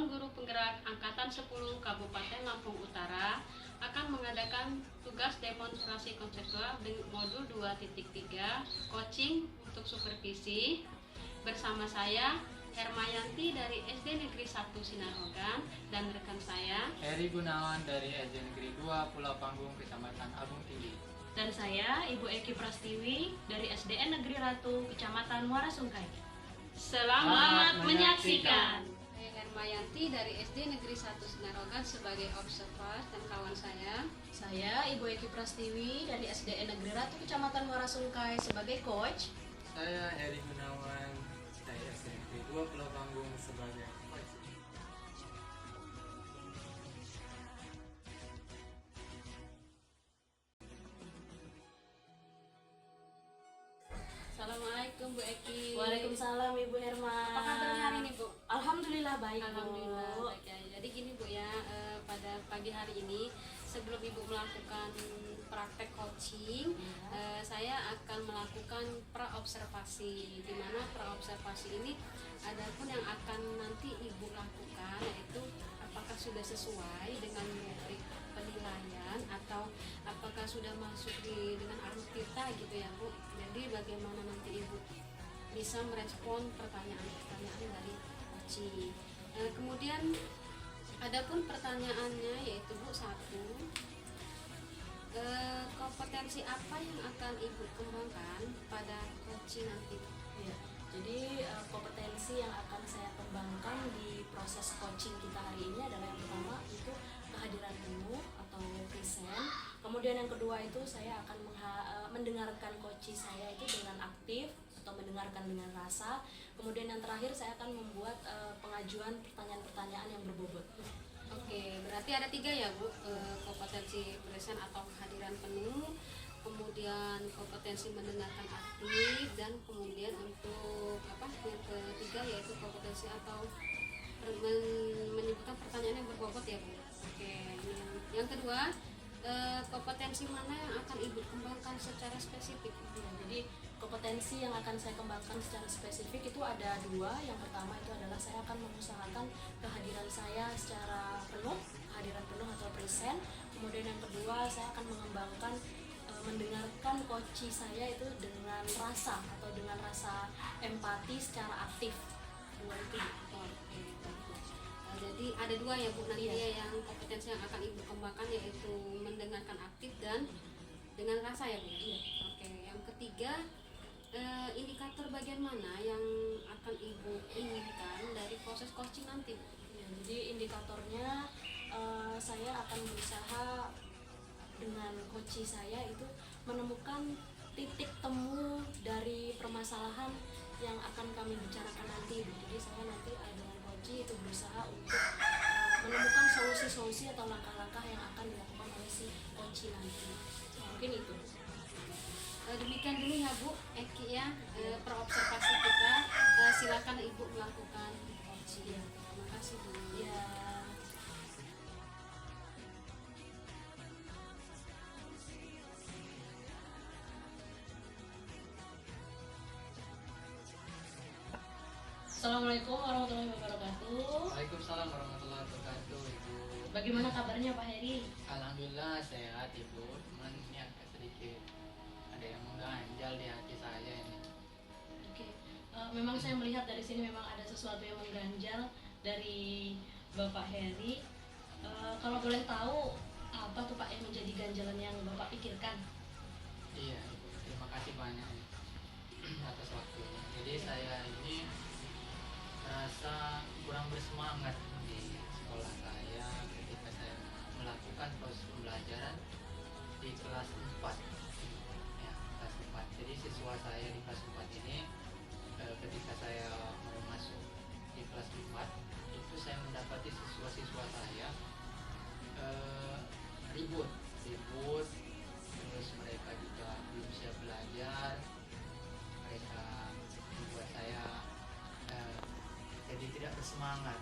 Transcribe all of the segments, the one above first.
Dewan Guru Penggerak Angkatan 10 Kabupaten Lampung Utara akan mengadakan tugas demonstrasi konseptual dengan modul 2.3 coaching untuk supervisi bersama saya Hermayanti dari SD Negeri 1 Sinarogan dan rekan saya Heri Gunawan dari SD Negeri 2 Pulau Panggung, Kecamatan Agung Tinggi. Dan saya Ibu Eki Prastiwi dari SDN Negeri Ratu, Kecamatan Muara Sungkai. Selamat menyaksikan. Saya Hermayanti dari SD Negeri 1 Sinarogan sebagai observers dan kawan saya. Saya Ibu Eki Prastiwi dari SDN Negeri Ratu, Kecamatan Muara Sungkai sebagai coach. Saya Heri Gunawan dari SD Negeri 2 Pulau Panggung sebagai coach. Assalamualaikum Bu Eki. Waalaikumsalam Ibu Herma. Apa kabarnya hari ini Bu? Alhamdulillah baik. Alhamdulillah Bu. baik ya. Jadi gini Bu ya, pada pagi hari ini sebelum Ibu melakukan praktek coaching, saya akan melakukan praobservasi. Di mana praobservasi ini ada pun yang akan nanti Ibu lakukan, yaitu apakah sudah sesuai dengan rubrik penilaian atau apakah sudah masuk dengan arus kita gitu ya Bu. Jadi bagaimana nanti Ibu bisa merespon pertanyaan-pertanyaan dari coaching. Kemudian adapun pertanyaannya yaitu Bu, satu, kompetensi apa yang akan Ibu kembangkan pada coaching nanti? Ya, jadi kompetensi yang akan saya kembangkan di proses coaching kita hari ini adalah yang pertama itu kehadiran penuh atau present. Kemudian yang kedua itu saya akan mendengarkan coaching saya itu dengan aktif atau mendengarkan dengan rasa. Kemudian yang terakhir saya akan membuat pengajuan pertanyaan-pertanyaan yang berbobot. Oke, berarti ada 3 ya Bu, kompetensi present atau kehadiran penuh, kemudian kompetensi mendengarkan aktif, dan kemudian untuk yang ketiga yaitu kompetensi atau menyebutkan pertanyaan yang berbobot ya Bu. Oke, yang kedua, kompetensi mana yang akan Ibu kembangkan secara spesifik? Ya, jadi kompetensi yang akan saya kembangkan secara spesifik itu ada 2. Yang pertama itu adalah saya akan mengusahakan kehadiran saya secara penuh, kehadiran penuh atau present. Kemudian yang kedua saya akan mengembangkan mendengarkan coach saya itu dengan rasa atau dengan rasa empati secara aktif. 2 itu. Oke, bagus. Jadi ada 2 ya Bu nanti ya yang kompetensi yang akan Ibu kembangkan, yaitu mendengarkan aktif dan dengan rasa ya Bu. Iya. Oke, yang ketiga, indikator bagian mana yang akan Ibu inginkan dari proses coaching nanti? Ya, jadi indikatornya saya akan berusaha dengan coach saya itu menemukan titik temu dari permasalahan yang akan kami bicarakan nanti. Jadi saya nanti dengan coach itu berusaha untuk menemukan solusi-solusi atau langkah-langkah yang akan dilakukan oleh si coach nanti. Mungkin itu. Demikian dulu ya Bu Eki ya, praobservasi kita. Silakan Ibu melakukan coaching. Ya. Terima kasih Bu. Ya. Assalamualaikum warahmatullahi wabarakatuh. Waalaikumsalam warahmatullahi wabarakatuh, Ibu. Bagaimana kabarnya Pak Heri? Alhamdulillah sehat, Ibu. Cuman ini agak sedikit ada yang mengganjal di hati saya ini. Oke, memang saya melihat dari sini memang ada sesuatu yang mengganjal dari Bapak Heri. Kalau boleh tahu apa tuh Pak yang menjadi ganjalan yang Bapak pikirkan? Iya, Ibu. Terima kasih banyak atas waktunya. Jadi saya ini merasa kurang bersemangat di sekolah saya ketika saya melakukan proses pembelajaran di kelas 4 ya, kelas 4. Jadi siswa saya di kelas 4 ini ketika saya mau masuk di kelas 4 itu saya mendapati siswa-siswa saya ribut terus mereka juga belum siap belajar, mereka membuat saya jadi tidak bersemangat.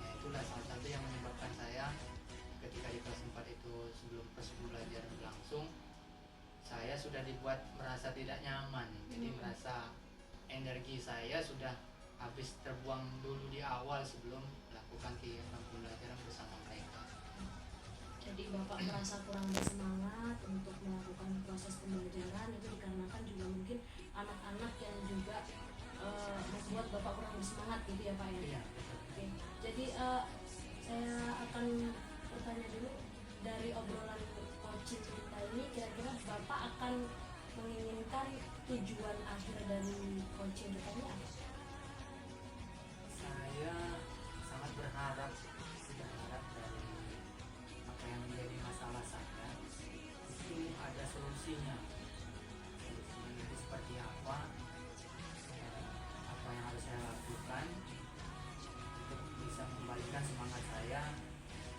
Ya, itulah salah satu yang menyebabkan saya ketika di kelas 4 itu sebelum proses pembelajaran berlangsung, saya sudah dibuat merasa tidak nyaman. Jadi merasa energi saya sudah habis terbuang dulu di awal sebelum melakukan kegiatan pembelajaran bersama mereka. Jadi Bapak merasa kurang bersemangat untuk melakukan proses pembelajaran itu dikarenakan juga mungkin anak-anak yang juga membuat Bapak kurang bersemangat gitu ya Pak ya? Iya, betul. Oke, jadi saya akan bertanya dulu dari obrolan coaching kita ini, kira-kira Bapak akan menginginkan tujuan akhir dari coaching kita ini apa? Saya sangat berharap dari apa yang menjadi masalah saya itu ada solusinya. Solusinya itu seperti apa? Apa yang harus saya lakukan untuk bisa membalikan semangat saya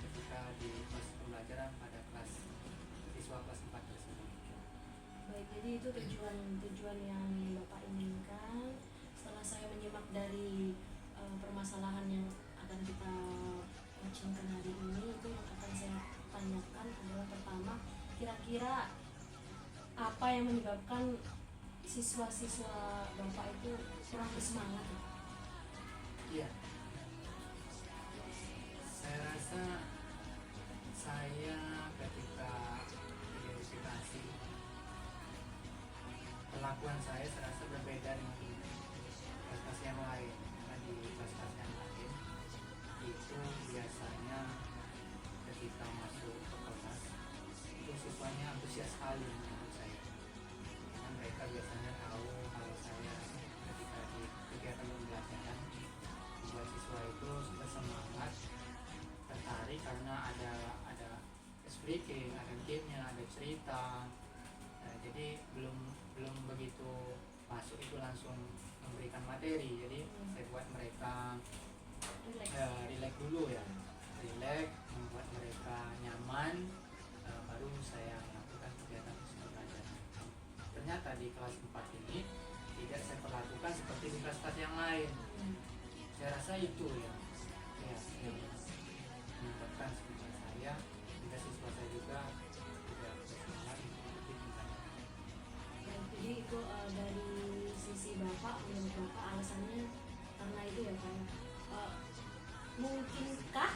ketika di proses pembelajaran pada kelas siswa kelas 4 tersebut. Baik, jadi itu tujuan yang Bapak inginkan. Setelah saya menyimak dari permasalahan yang akan kita coachingkan hari ini, itu yang akan saya tanyakan adalah pertama, kira-kira apa yang menyebabkan siswa-siswa Bapak itu kurang bersemangat? Iya. Saya rasa saya ketika identifikasi perlakuan saya rasa berbeda dengan kelas yang lain. Karena di kelas yang lain itu biasanya ketika masuk ke kelas itu siswanya antusias sekali menurut saya. Karena mereka biasanya tahu kalau saya ketika di kegiatan pembelajaran buat siswa itu sudah semangat, tertarik karena ada speaking, ada gamenya, ada cerita. Nah, jadi belum begitu masuk itu langsung memberikan materi. Jadi saya buat mereka relax dulu ya, relax, membuat mereka nyaman, baru saya lakukan kegiatan pembelajaran. Ternyata di kelas 4 ini tidak saya perlakukan seperti di kelas-kelas yang lain. Saya rasa itu yang menyebabkan siswa saya, juga siswa saya juga tidak bersemangat mengikuti pembelajaran. Jadi itu dari sisi Bapak, menurut Bapak alasannya karena itu ya Pak. Mungkinkah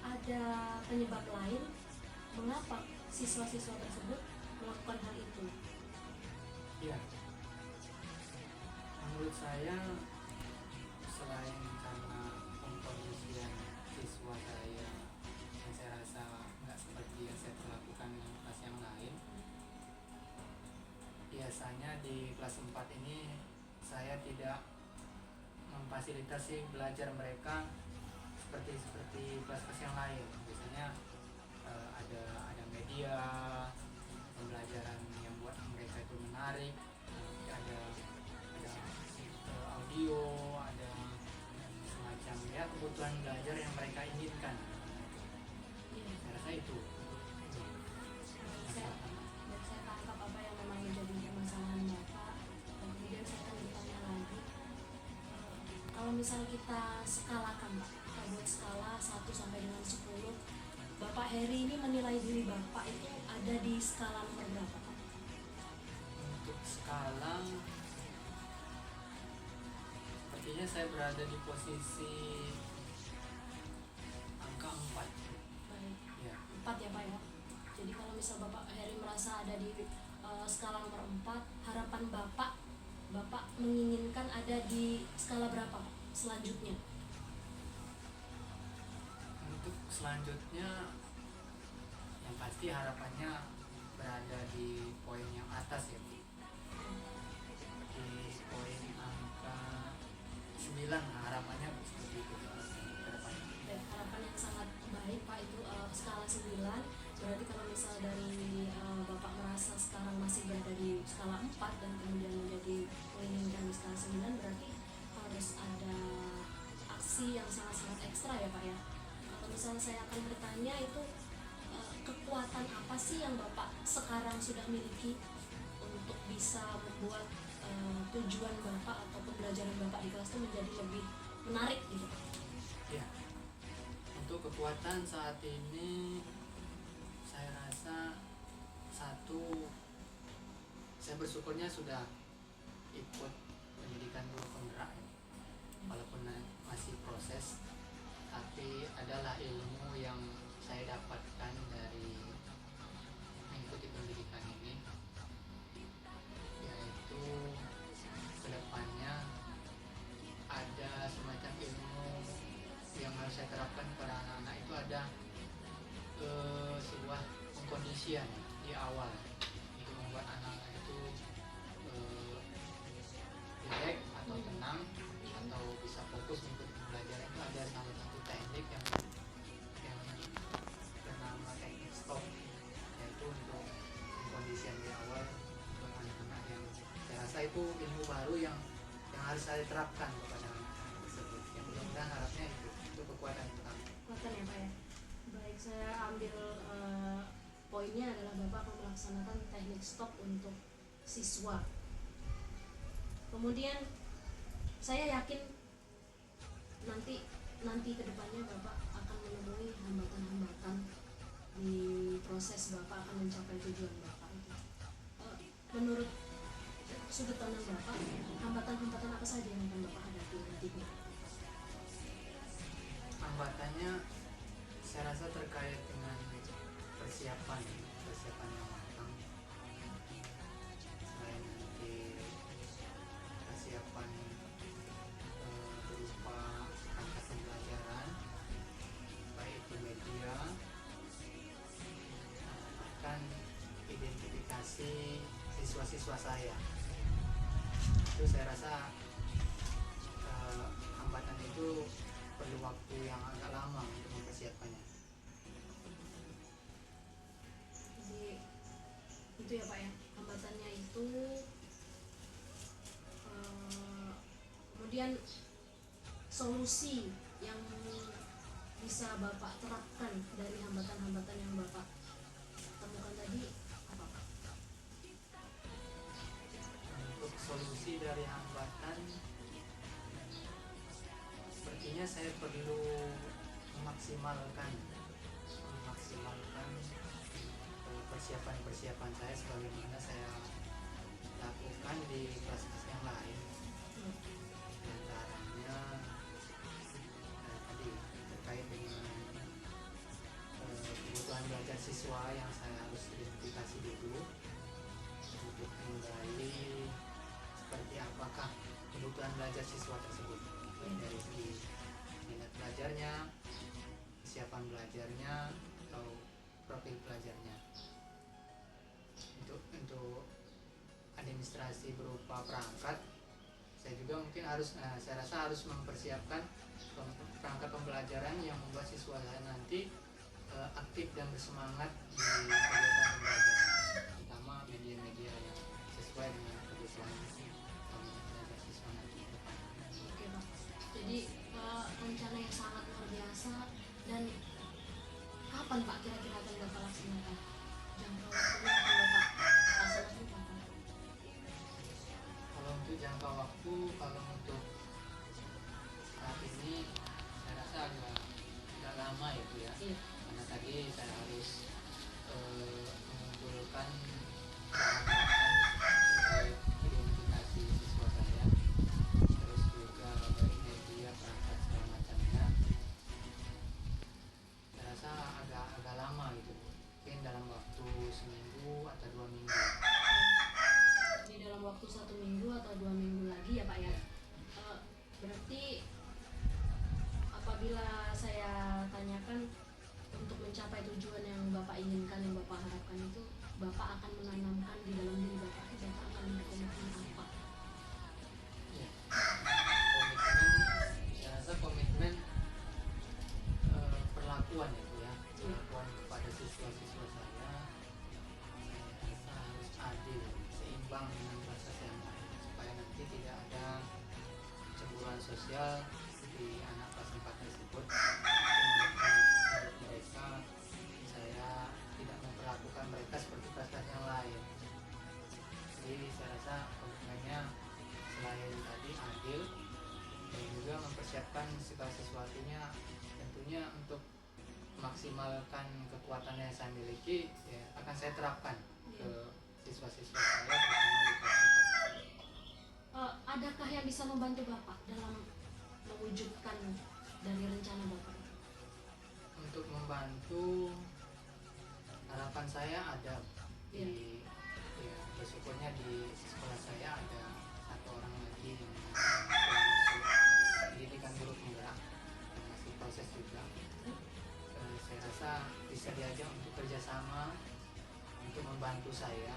ada penyebab lain mengapa siswa-siswa tersebut melakukan hal itu? Iya, menurut saya selain karena pengkondisian siswa saya yang saya rasa nggak seperti yang saya perlakukan dengan kelas yang lain, biasanya di kelas 4 ini saya tidak memfasilitasi belajar mereka seperti kelas-kelas yang lain. Biasanya ada media pembelajaran yang buat mereka itu menarik, ada audio, ada semacam ya kebutuhan belajar yang mereka inginkan. Saya rasa itu. Saya tangkap apa yang memang menjadi permasalahan Bapak. Kemudian saya akan bertanya lagi, kalau misal kita skalakan Pak, kita buat skala 1 sampai dengan 10, Bapak Heri ini menilai diri Bapak itu ada di skala nomor berapa Pak? Untuk skala, sepertinya saya berada di posisi angka 4. Baik, Ya. 4 ya Pak ya. Jadi kalau misal Bapak Heri merasa ada di skala nomor 4, harapan Bapak menginginkan ada di skala berapa Pak selanjutnya? Untuk selanjutnya yang pasti harapannya berada di poin yang atas ya, di poin angka 9, harapannya seperti itu ke depannya. Dan harapan yang sangat baik Pak itu skala 9. Berarti kalau misal dari Bapak merasa sekarang masih berada di skala 4 dan kemudian menjadi menginginkan di skala 9, berarti harus ada aksi yang sangat-sangat ekstra ya Pak ya. Kalau misalnya saya akan bertanya itu kekuatan apa sih yang Bapak sekarang sudah miliki untuk bisa membuat tujuan Bapak atau pembelajaran Bapak di kelas itu menjadi lebih menarik gitu. Ya, untuk kekuatan saat ini saya rasa satu, saya bersyukurnya sudah ikut pendidikan guru penggerak ya. Walaupun masih proses, tapi adalah ilmu yang saya dapatkan dari mengikuti pendidikan ini, yaitu kedepannya ada semacam ilmu yang harus saya terapkan pada anak-anak. Itu ada sebuah pengkondisian di awal untuk membuat anak-anak itu relax atau tenang atau bisa fokus mengikuti pembelajaran. Itu ada salah satu teknik yang bernama teknik stop, yaitu untuk pengkondisian di awal untuk anak-anak yang saya rasa itu ilmu baru yang harus saya terapkan kepada anak-anak tersebut. Yang mudah-mudahan harapnya itu kekuatan utama. Kekuatan ya Pak ya. Baik, saya ambil poinnya adalah Bapak akan melaksanakan teknik stop untuk siswa. Kemudian saya yakin nanti kedepannya Bapak akan menemui hambatan-hambatan di proses Bapak akan mencapai tujuan Bapak itu. Menurut sudut pandang Bapak, hambatan-hambatan apa saja yang akan Bapak hadapi nantinya? Hambatannya saya rasa terkait dengan persiapan yang matang. Selain nanti persiapan berupa perangkat pembelajaran, baik itu media, akan identifikasi siswa-siswa saya. Itu saya rasa hambatan itu perlu waktu yang agak lama untuk mempersiapkannya. Jadi itu ya Pak ya, hambatannya itu kemudian solusi yang bisa Bapak terapkan dari hambatan-hambatan yang Bapak temukan tadi apa Pak? Untuk solusi dari hambatan, sepertinya saya perlu memaksimalkan persiapan saya sebagaimana saya lakukan di kelas-kelas yang lain. Di antaranya tadi terkait dengan kebutuhan belajar siswa yang saya harus identifikasi dulu untuk menggali seperti apakah kebutuhan belajar siswa tersebut, dari segi minat belajarnya, kesiapan belajarnya, atau profil pelajarnya. Untuk administrasi berupa perangkat, saya juga mungkin saya rasa harus mempersiapkan perangkat pembelajaran yang membuat siswa saya nanti aktif dan bersemangat di kegiatan pembelajaran, terutama media-media yang sesuai dengan kebutuhan belajar siswa nanti. Oke Pak, jadi rencana yang sangat luar biasa. Dan kapan Pak kira-kira akan Bapak laksanakan? Jangka waktunya akan Bapak laksanakan kapan? Kalau untuk jangka waktu, kalau untuk saat ini saya rasa agak lama itu ya. Iya. Karena tadi saya harus mengumpulkan bahan-bahan terkait identifikasi siswa saya, terus juga baik media, perangkat segala macamnya. Saya rasa agak lama gitu, mungkin dalam waktu seminggu atau 2 minggu. Di dalam waktu 1 minggu atau 2 minggu lagi ya Pak ya. Berarti apabila saya tanyakan, untuk mencapai tujuan yang Bapak inginkan, yang Bapak harapkan itu, Bapak akan menanamkan di dalam diri Bapak akan berkomitmen apa? Ya. Komitmen, saya rasa komitmen perlakuan itu ya, perlakuan kepada siswa-siswa saya rasa harus adil, seimbang dengan kelas yang lain, supaya nanti tidak ada cemburuan sosial di anak kelas 4 tersebut. Menurut mereka, saya tidak memperlakukan mereka seperti kelas yang lain. Jadi saya rasa komitmennya selain tadi adil, dan juga mempersiapkan segala sesuatunya tentunya untuk memaksimalkan kekuatan yang saya miliki, ya, akan saya terapkan ke siswa-siswa saya, terutama di kelas 4. Adakah yang bisa membantu Bapak dalam mewujudkan dari rencana Bapak? untuk membantu, harapan saya ada di ya, bersyukurnya di sekolah saya ada satu orang lagi yang masuk pendidikan guru penggerak dan masih proses juga. Saya rasa bisa diajak untuk kerjasama untuk membantu saya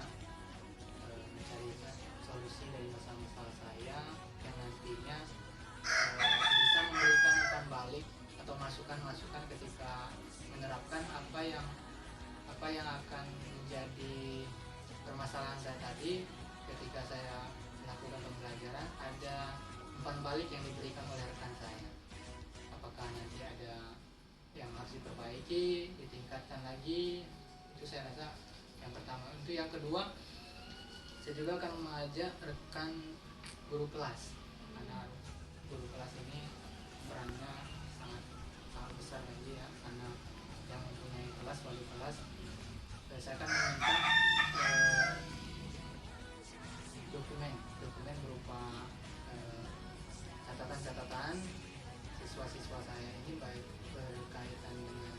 mencari solusi dari masalah-masalah saya yang nantinya bisa memberikan umpan balik atau masukan-masukan ketika menerapkan apa yang akan menjadi permasalahan saya tadi. Ketika saya melakukan pembelajaran, ada umpan balik yang diberikan oleh rekan saya. Apakah nanti ada yang harus diperbaiki, ditingkatkan lagi, itu saya rasa yang pertama. Untuk yang kedua, saya juga akan mengajak rekan guru kelas, karena guru kelas ini perannya sangat besar lagi ya, karena yang mempunyai kelas, wali kelas. Saya akan meminta dokumen berupa catatan-catatan siswa-siswa saya ini, baik berkaitan dengan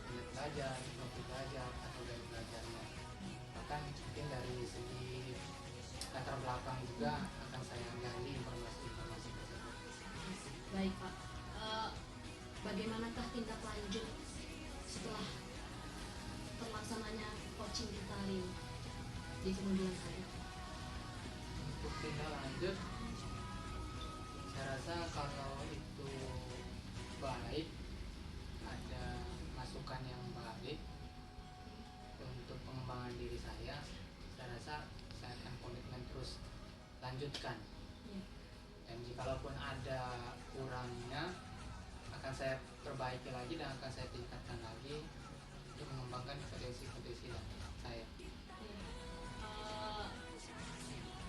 minat belajar, profil belajar, atau gaya belajarnya. Bahkan mungkin dari segi latar belakang juga akan saya gali informasi-informasi tersebut. Baik Pak, bagaimanakah tindak lanjut setelah terlaksananya coaching kita hari ini di kemudian hari? Untuk tindak lanjut, saya rasa kalau itu baik, ada masukan yang baik untuk pengembangan diri saya rasa saya akan komitmen terus lanjutkan. Dan jikalaupun ada kurangnya, akan saya perbaiki lagi dan akan saya tingkatkan lagi untuk mengembangkan potensi-potensi saya.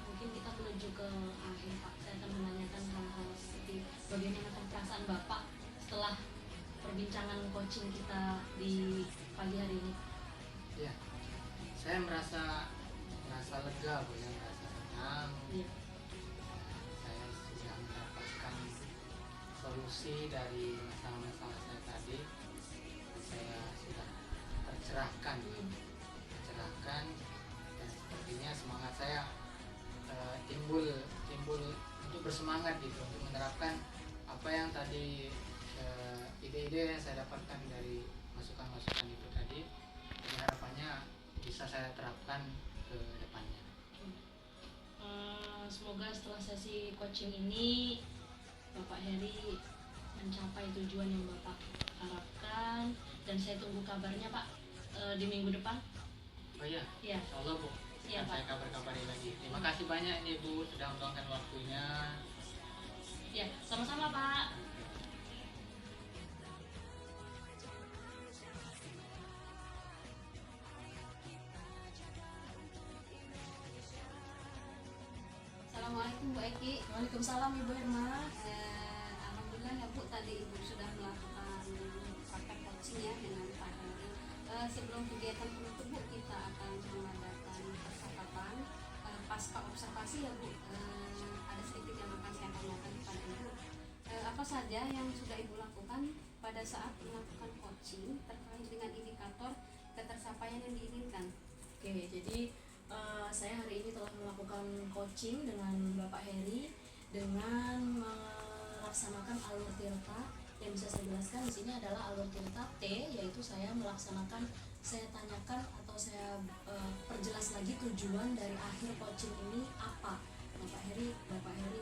Mungkin kita menuju ke akhir Pak, saya akan menanyakan hal-hal seperti bagaimana perasaan Bapak setelah perbincangan coaching kita di pagi hari ini. Ya, saya merasa lega, merasa senang. Ya. Saya sudah mendapatkan solusi dari masalah-masalah saya tadi. Saya sudah tercerahkan, dan sepertinya semangat saya timbul untuk bersemangat gitu, untuk menerapkan apa yang tadi ide-ide yang saya dapatkan dari masukan-masukan itu tadi. Jadi harapannya bisa saya terapkan ke depannya. Semoga setelah sesi coaching ini Bapak Heri mencapai tujuan yang Bapak harapkan, dan saya tunggu kabarnya Pak di minggu depan. Oh iya, Ya. Insya Allah Bu, Ya, akan saya kabar-kabari lagi. Terima kasih banyak nih Bu sudah meluangkan waktunya. Ya, sama-sama Pak. Assalamualaikum Bu Eki. Waalaikumsalam Ibu Irma. Alhamdulillah ya Bu, tadi Ibu sudah melakukan praktek coaching ya dengan Pak Heri. Sebelum kegiatan penutup Bu, kita akan mengadakan percakapan pasca observasi ya Bu. Ada sedikit yang akan saya tanyakan kepada Ibu. Apa saja yang sudah Ibu lakukan pada saat melakukan coaching terkait dengan indikator ketersapaian yang diinginkan? Oke, jadi saya hari ini telah melakukan coaching dengan Bapak Heri dengan melaksanakan alur tirta. Yang bisa saya jelaskan di sini adalah alur tirta T, yaitu saya tanyakan atau saya perjelas lagi tujuan dari akhir coaching ini apa. Bapak Heri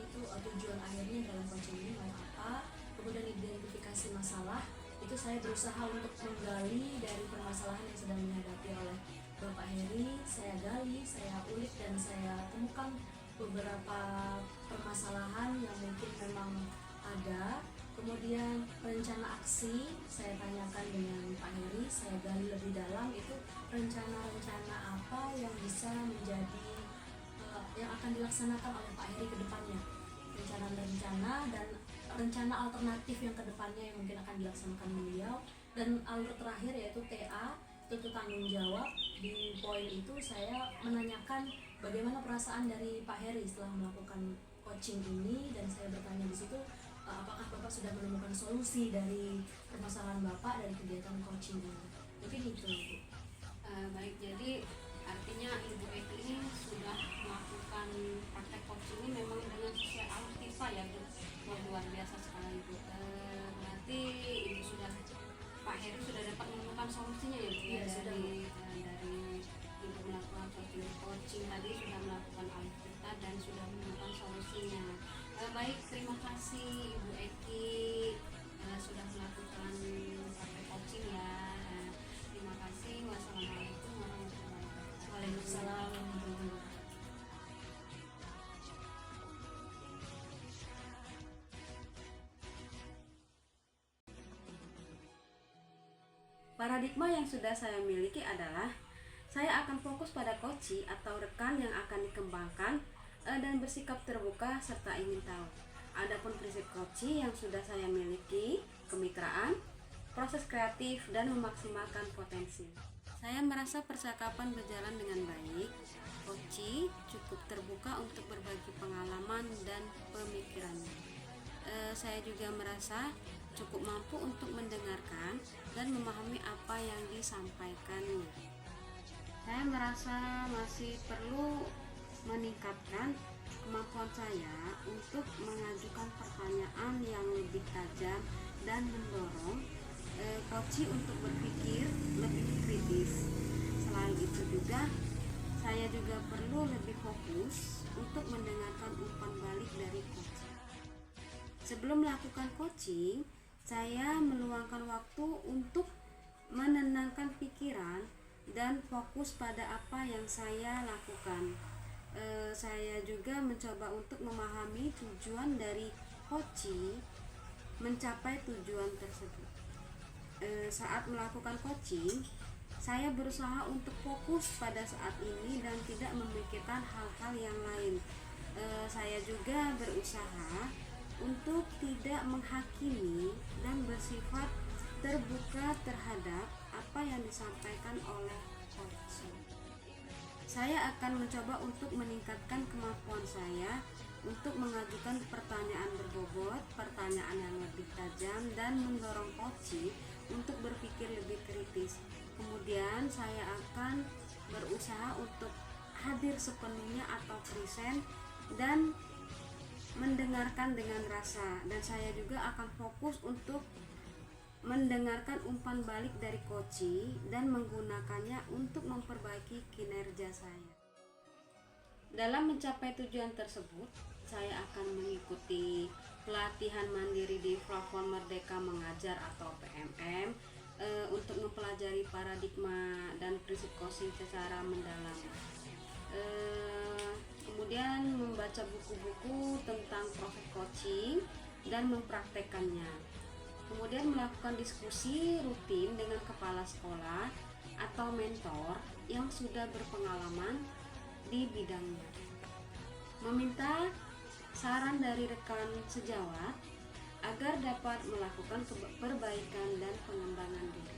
itu tujuan akhirnya dalam coaching ini mau apa. Kemudian identifikasi masalah, itu saya berusaha untuk menggali dari permasalahan yang sedang dihadapi oleh Bapak Heri. Saya gali, saya ulik, dan saya temukan beberapa permasalahan yang mungkin memang ada. Kemudian rencana aksi saya tanyakan dengan Pak Heri, saya gali lebih dalam, itu rencana-rencana apa yang bisa menjadi yang akan dilaksanakan oleh Pak Heri ke depannya, rencana-rencana dan rencana alternatif yang ke depannya yang mungkin akan dilaksanakan beliau. Dan alur terakhir yaitu TA, tentu tanggung jawab. Di poin itu saya menanyakan bagaimana perasaan dari Pak Heri setelah melakukan coaching ini, dan saya bertanya di situ apakah Bapak sudah menemukan solusi dari permasalahan Bapak dari kegiatan coaching ini? Mungkin itu, Bu. Baik, jadi artinya Ibu Eti ini sudah melakukan praktek coaching ini memang dengan sosial aktiva ya Bu. Wah, luar biasa sekali Bu. Berarti Ibu sudah, Pak Heri sudah dapat menemukan solusinya ya Bu ya, Iya, sudah, Bu. dari Ibu melakukan coaching tadi sudah melakukan aktiva dan sudah menemukan solusinya. Baik, terima kasih Ibu Eki sudah melakukan praktek coaching ya. Terima kasih. Wassalamualaikum warahmatullahi wabarakatuh. Waalaikumsalam warahmatullahi wabarakatuh. Paradigma yang sudah saya miliki adalah saya akan fokus pada koci atau rekan yang akan dikembangkan dan bersikap terbuka serta ingin tahu. Adapun prinsip koci yang sudah saya miliki, kemitraan, proses kreatif, dan memaksimalkan potensi. Saya merasa percakapan berjalan dengan baik. Koci cukup terbuka untuk berbagi pengalaman dan pemikirannya. Saya juga merasa cukup mampu untuk mendengarkan dan memahami apa yang disampaikannya. Saya merasa masih perlu meningkatkan kemampuan saya untuk mengajukan pertanyaan yang lebih tajam dan mendorong coach untuk berpikir lebih kritis. Selain itu juga, saya juga perlu lebih fokus untuk mendengarkan umpan balik dari coach. Sebelum melakukan coaching, saya meluangkan waktu untuk menenangkan pikiran dan fokus pada apa yang saya lakukan. Saya juga mencoba untuk memahami tujuan dari coaching mencapai tujuan tersebut. Saat melakukan coaching, saya berusaha untuk fokus pada saat ini dan tidak memikirkan hal-hal yang lain. Saya juga berusaha untuk tidak menghakimi dan bersifat terbuka terhadap apa yang disampaikan oleh coach. Saya akan mencoba untuk meningkatkan kemampuan saya untuk mengajukan pertanyaan berbobot, pertanyaan yang lebih tajam, dan mendorong coach untuk berpikir lebih kritis. Kemudian saya akan berusaha untuk hadir sepenuhnya atau present dan mendengarkan dengan rasa, dan saya juga akan fokus untuk mendengarkan umpan balik dari coach dan menggunakannya untuk memperbaiki kinerja saya. Dalam mencapai tujuan tersebut, saya akan mengikuti pelatihan mandiri di Platform Merdeka Mengajar atau PMM untuk mempelajari paradigma dan prinsip coaching secara mendalam. Kemudian membaca buku-buku tentang proses coaching dan mempraktekannya. Kemudian melakukan diskusi rutin dengan kepala sekolah atau mentor yang sudah berpengalaman di bidangnya. Meminta saran dari rekan sejawat agar dapat melakukan perbaikan dan pengembangan diri.